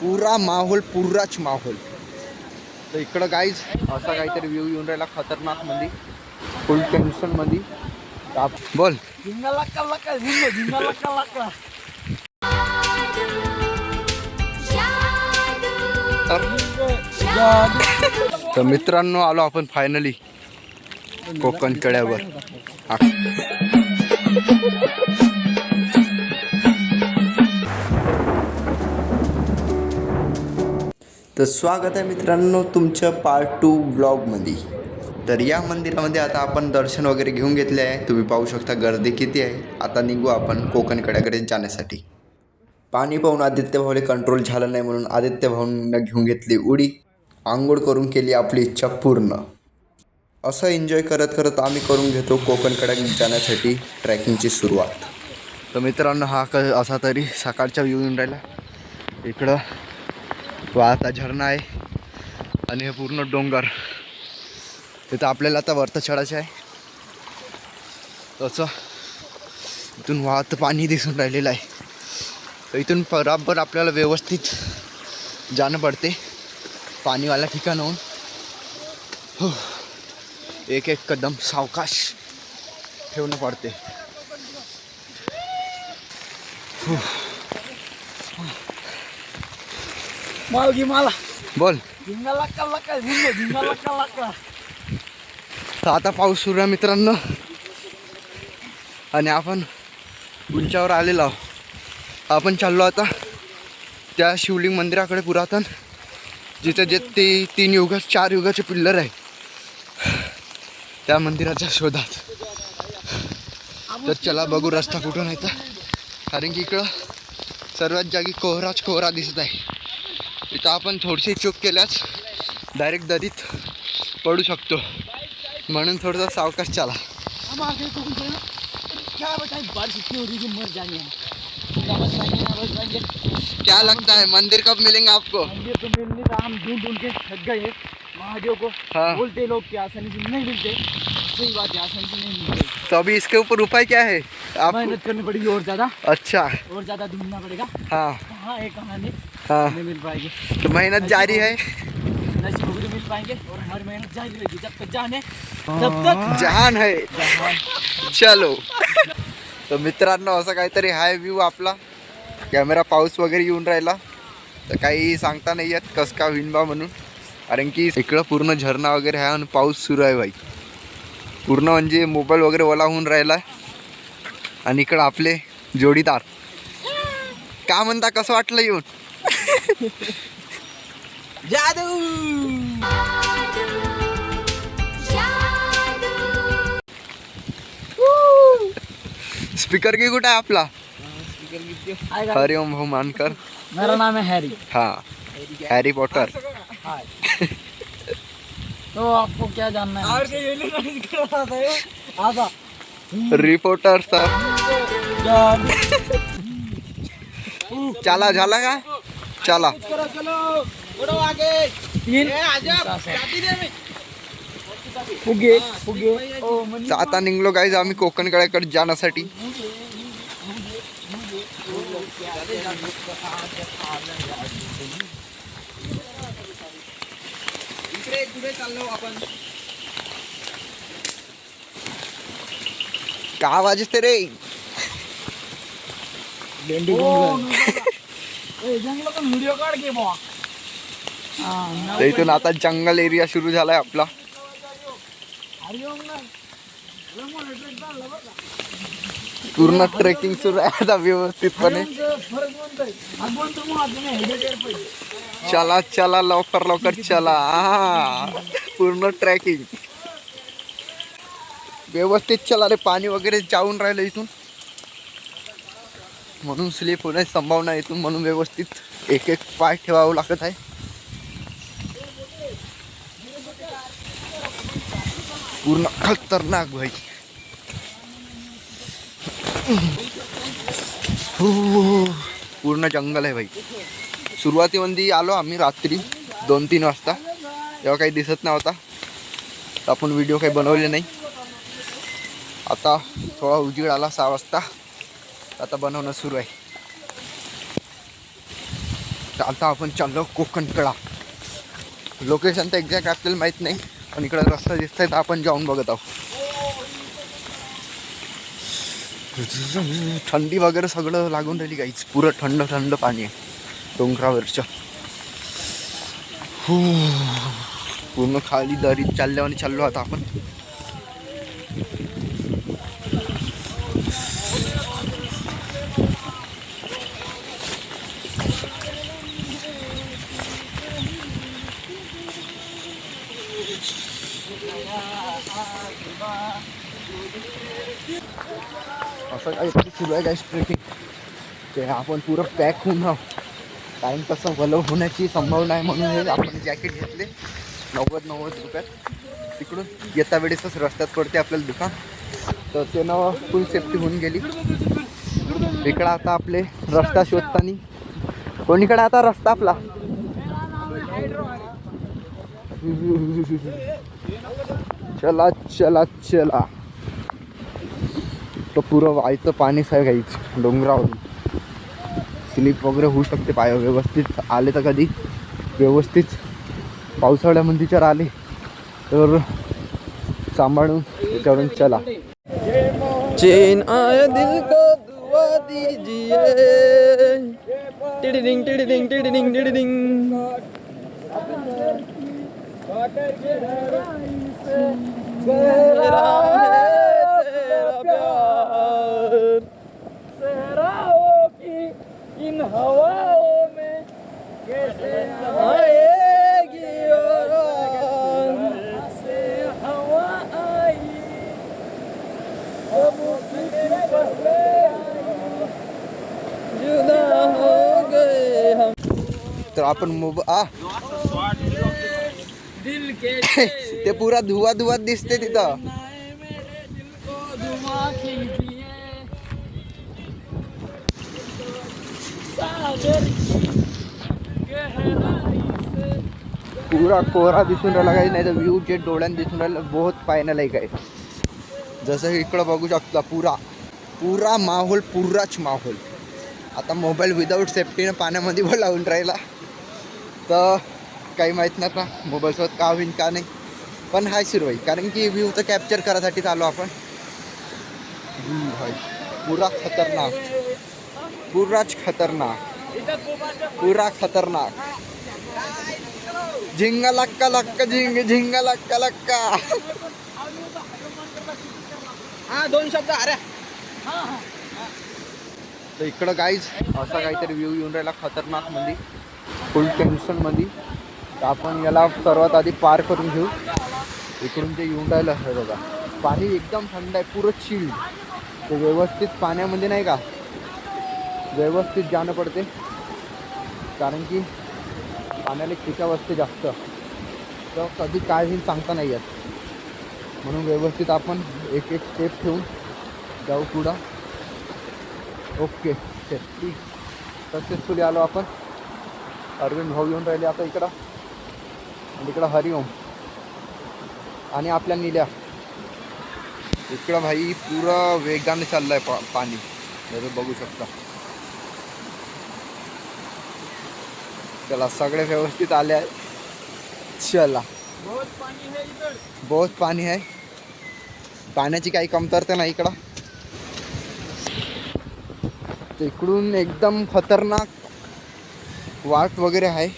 पुरा माहोल पुराच माहोल. तर इकडं गाईज असा काहीतरी व्ह्यू येऊन राहिला खतरनाक मध्ये, फुल टेन्शन मध्ये. बोल. तर मित्रांनो आलो आपण फायनली कोकण कड्यावर. तर स्वागत आहे मित्रांनो तुमच्या पार्ट 2 व्लॉगमध्ये. तर या मंदिरामध्ये आता आपण दर्शन वगैरे घेऊन घेतले आहे. तुम्ही पाहू शकता गर्दी किती आहे. आता निघू आपण कोकण कड्याकडे जाण्यासाठी. पाणी पाहून आदित्य भाऊले कंट्रोल झालं नाही म्हणून आदित्य भाऊंना घेऊन घेतली उडी. आंघोळ करून केली आपली इच्छा पूर्ण. असं एन्जॉय करत करत आम्ही करून घेतो कोकण कड्याकडे जाण्यासाठी ट्रॅकिंगची सुरुवात. तर मित्रांनो हा असा तरी सकाळचा व्ह्यू येऊन राहिला. इकडं वाहता झरणा आहे आणि हे पूर्ण डोंगर. तिथं आपल्याला आता वरतं चढायचं आहे. तसं इथून वाहतं पाणी दिसून राहिलेलं आहे. तर इथून बराबर आपल्याला व्यवस्थित जाणं पडते पाणीवाला ठिकाणाहून. हो, एक एक कदम सावकाश ठेवणं पडते. मला बोल. तर आता पाऊस सुरू आहे मित्रांनो आणि आपण उंचावर आलेलो आहोत. आपण चाललो आता त्या शिवलिंग मंदिराकडे पुरातन, जिथे जे ते 3 युग 4 युगाचे पिल्लर आहे त्या मंदिराच्या शोधात. तर चला बघू रस्ता कुठून आहे तर. कारण की इकडं सर्वात जागी कोहराच कोहरा दिसत आहे. इथं आपण थोडीशी चूक केल्यास डायरेक्ट दरीत पडू शकतो, म्हणून थोडंसं सावकाश चला. क्या लगता है मंदिर कब मिलेंगे आपको? मंदिर तो मिलने का हम ढूंढ के थक गए महादेव को. हाँ. बोलते लोग कि आसानी से नहीं मिलते. सही बात है, आसानी से नहीं मिलते. तो अभी इसके ऊपर उपाय क्या है आप? मेहनत करनी पड़ेगी और ज़्यादा. अच्छा. और ज़्यादा ढूंढना पड़ेगा. हाँ हाँ एक कहानी हाँ. नहीं मिल पाएगी. तो मेहनत जारी है. नसीब होगी तो मिल पाएंगे और हमारी मेहनत जारी रहेगी. जब तक जान है तब तक जहान है. चलो. तर मित्रांनो असं काहीतरी हाय व्ह्यू आपला. कॅमेरा पाऊस वगैरे येऊन राहिला तर काही सांगता नाही येत कसं का होईन बा म्हणून. कारण की इकडं पूर्ण झरणा वगैरे आहे आणि पाऊस सुरू आहे भाई. पूर्ण म्हणजे मोबाईल वगैरे ओला होऊन राहिला. आणि इकडं आपले जोडीदार. का म्हणता, कसं वाटलं येऊन? जादू. स्पीकर की कुठं आहे आपला? हरिओम भाऊ मानकर. मेरा नाम है हैरी. हाँ, हैरी पॉटर. तो आपको क्या जानना है? आजा. Reporter sir. चला झाला का? चला. फुगे फुगे. आता निघलो गाईज आम्ही कोकण कड्याकडे जाण्यासाठी. का आवाज येते रे? व्हिडिओ काढ घे बुवा. तर इथून आता जंगल एरिया सुरू झालाय आपला. पूर्ण ट्रेकिंग सुरू आहे आता व्यवस्थितपणे. चला चला लवकर लवकर चला. पूर्ण ट्रेकिंग व्यवस्थित चला रे. पाणी वगैरे जाऊन राहिलं इथून म्हणून स्लिप होण्याची संभावना इथून, म्हणून व्यवस्थित एक एक पाय ठेवावं लागत आहे. पूर्ण खतरनाक भाई. पूर्ण जंगल आहे भाई. सुरुवातीमध्ये आलो आम्ही रात्री 2-3 वाजता, तेव्हा काही दिसत नव्हता. आपण व्हिडिओ काही बनवले नाही. आता थोडा उजेड आला 6 वाजता. आता बनवणं सुरू आहे. तर आता आपण चाललो कोकणकडा. लोकेशन तर एक्झॅक्ट आपल्याला माहीत नाही, पण इकडं रस्ता दिसतंय तर आपण जाऊन बघत आहोत. थंडी वगैरे सगळं लागून राहिली काहीच, पुरं थंड थंड पाणी आहे डोंगरावरच्या. पूर्ण खाली दरीत चालल्यावर आणि चाललो आता आपण. असं काहीतरी सुरू आहे काय ट्रेकिंग, ते आपण पुरं पॅक होऊन राहू. टाईम तसं वलव होण्याची संभावना आहे म्हणून हे आपण जॅकेट घेतले 90 रुपयात. तिकडून येता वेळेसच रस्त्यात पडते आपल्याला दुकान, तर त्यानं फुल सेफ्टी होऊन गेली. इकडं आता आपले रस्ता शोधताना, कोणीकडे आता रस्ता आपला चला चला चला. तो पुरं व्हायचं पाणी आहे काहीच डोंगरावरून, स्लिप वगैरे होऊ शकते पाय. व्यवस्थित आले तर कधी व्यवस्थित पावसाळ्यामध्ये जर आले तर सांभाळून त्याच्यावरून चला. चैन आया दिल को दुआ दीजिए, टिडिडिंग टिडिडिंग टिडिडिंग टिडिडिंग. मेरा है तेरा प्यार, सहराओं की इन हवाओं में कैसे आएगी और से हवा आई, जुदा हो गए हम. तर आपण दिल के ते पुरा धुवा धुवात दिसते तिथं. मेरे दिल को धुआं कीजिए, सागर की गहराई से. पुरा कोरा दिसून राहिला काही नाही तर व्ह्यू जे डोळ्यात दिसून राहिलं बहुत पाहण्यालायक आहे. जसं इकडं बघू शकता पुरा माहोल, पुराच माहोल. आता मोबाईल विदाऊट सेफ्टीनं पाण्यामध्ये पण लावून राहिला तर काही माहीत नाही का मोबाईलसोबत का होईन का नाही, पण हाय शिरवाई, कारण की व्ह्यू तर कॅप्चर करायसाठी आलो आपण. पुरा खतरनाक, पुराच खतरनाक, पुरा खतरनाक. झिंगा लक्का लक्का झिंग झिंगा लक्का लक्का. हा 2 शब्द. अरे तर इकडं काहीच असा काहीतरी व्ह्यू येऊन राहिला खतरनाक मध्ये, फुल टेन्शन मध्ये. तर आपण याला सर्वात आधी पार करून घेऊ. इकडून ते येऊन राहिलं आहे बघा, पाणी एकदम थंड आहे, पुरं चिल्ड. ते व्यवस्थित पाण्यामध्ये नाही का व्यवस्थित जाणं पडते, कारण की पाण्याला खिचा असते जास्त, तर कधी काय होईल सांगता नाही येत. म्हणून व्यवस्थित आपण एक एक स्टेप ठेवून जाऊ पुढं. ओके, सेफ्टी सक्सेसफुली आलो आपण. अरविंद भाऊ येऊन राहिले आता इकडं, आणि इकडं हरिओम आणि आपल्या नील्या. इकडं भाई पुरं वेगाने चाललं आहे पाणी, जसं बघू शकता. चला सगळे व्यवस्थित आले आहे. चला, बहुत पाणी आहे, पाण्याची काही कमतरता नाही इकडं. इकडून एकदम खतरनाक वाट वगैरे आहे,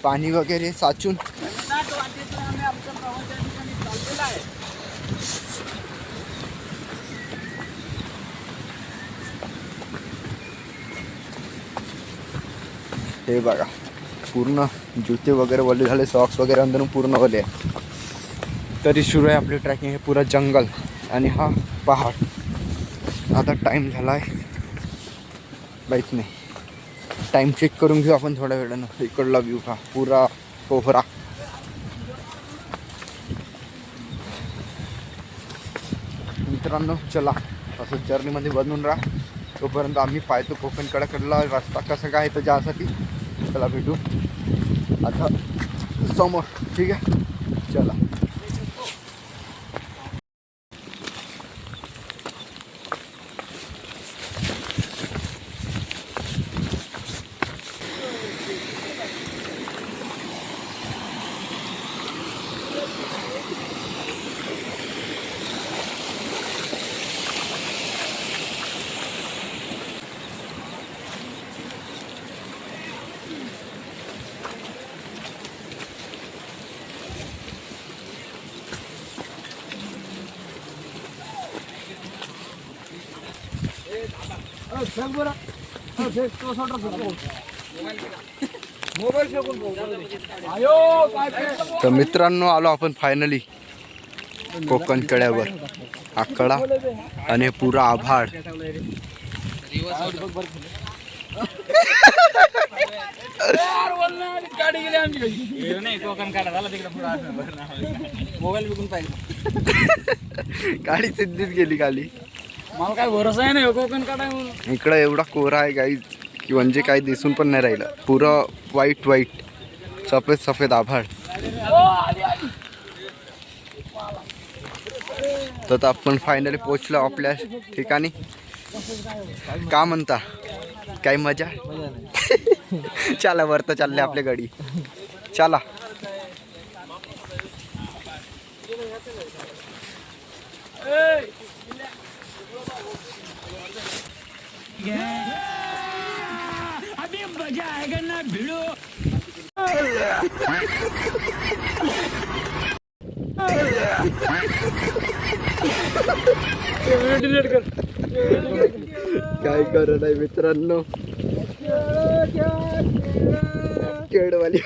पाणी वगैरे साचून. हे बघा पूर्ण जुते वगैरे ओले झाले, सॉक्स वगैरे अंदरून पूर्ण ओले आहे. तरी सुरू आहे आपली ट्रॅकिंग. हे पुरा जंगल आणि हा पहाड. आता टाईम झाला आहे, माहीत नाही, टाईम चेक करून घेऊ आपण थोड्या वेळानं. इकडला व्ह्यू हा पुरा कोहरा. मित्रांनो चला, असं जर्नीमध्ये बनवून राहा. तोपर्यंत आम्ही पाहतो कोकणकड्याकडला रस्ता कसा काय तर जासाठी. चला भेटू आता समोर, ठीक आहे. चला तर मित्रांनो आलो आपण फायनली कोकण कड्यावर. हा कडा आणि पुरा आभाळ. गाडी गेली आमची नाही कोकण काढा झाला तिकडे मोबाईल विकून पाहिजे. गाडी सिद्धीच गेली खाली. मला काय भरोसा आहे ना कोकण काढाय म्हणून. इकडं एवढा कोरा आहे गाईज की म्हणजे काही दिसून पण नाही राहिलं. पुरं व्हाईट व्हाईट सफेद सफेद आभाळ. तर आपण फायनली पोहोचलो आपल्या ठिकाणी. का म्हणता काही मजा. चला वरतं चालले आपल्या गाडी. चला अभी मजा आएगा ना भिड़ो. काय करत आहे मित्रांनो. केळवाली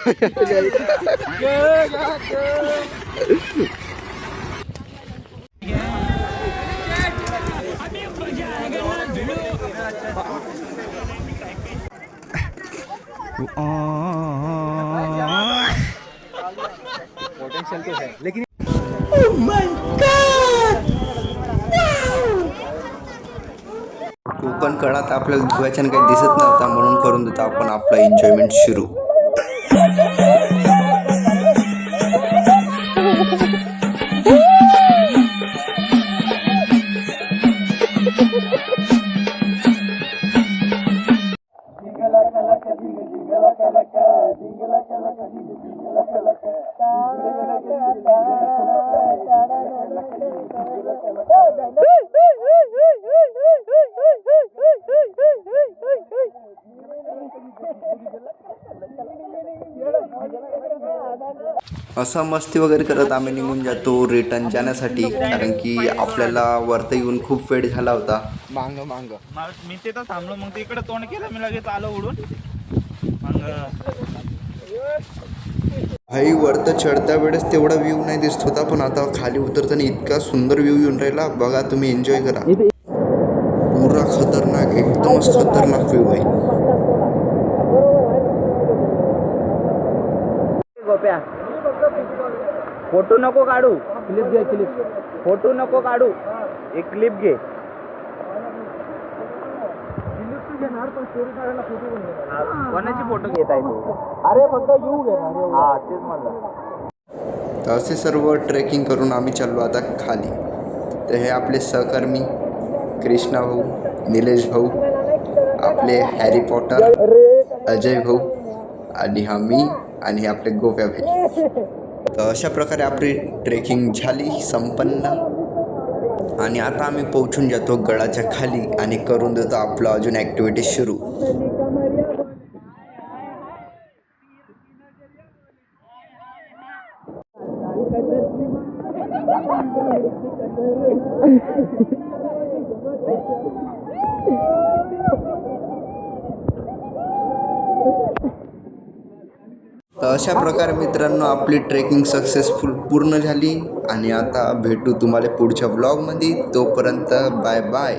पोटेंशियल तो है लेकिन कोकण कडा तर आपल्याला धुवायच्यानं काही दिसत नव्हता म्हणून करून देतो आपण आपला एन्जॉयमेंट सुरू. असं मस्ती वगैरे करत आम्ही निघून जातो रिटर्न जाण्यासाठी. कारण की आपल्याला वरती येऊन खूप वेळ झाला होता. मांग मी तिथं थांबलो. मग तिकडे तोंड केलं मी लगेच आलो उडून. मग भाई वरतं चढत्या वेळेस तेवढा व्ह्यू नाही दिसत होता, पण आता खाली उतरताना इतका सुंदर व्ह्यू येऊन राहिला. बघा तुम्ही एन्जॉय करा. पुरा खतरनाक एकदमच खतरनाक व्ह्यू आहे. गोप्या फोटो नको काढू. क्लिप घे. क्लिप फोटो नको काढू. एक क्लिप घे. कोणाची फोटो घेत आहे तू. अरे फक्त येऊ घे. हा तेच म्हणलं. तर असे सर्व ट्रेकिंग करून आम्ही चाललो आता खाली. तर हे आपले सहकर्मी कृष्णा भाऊ, निलेश भाऊ, आपले हॅरी पॉटर, अजय भाऊ आणि हा मी आणि हे आपले गोप्या भाई. तर अशा प्रकारे आपली ट्रेकिंग झाली संपन्न. आणि आता आम्ही पोहोचून जातो गडाच्या खाली आणि करून देतो आपलं अजून ॲक्टिव्हिटी सुरू. तर अशा प्रकारे मित्रांनो आपली ट्रेकिंग सक्सेसफुल पूर्ण झाली. आणि आता भेटू तुम्हाला पुढच्या व्लॉगमध्ये. तोपर्यंत बाय बाय.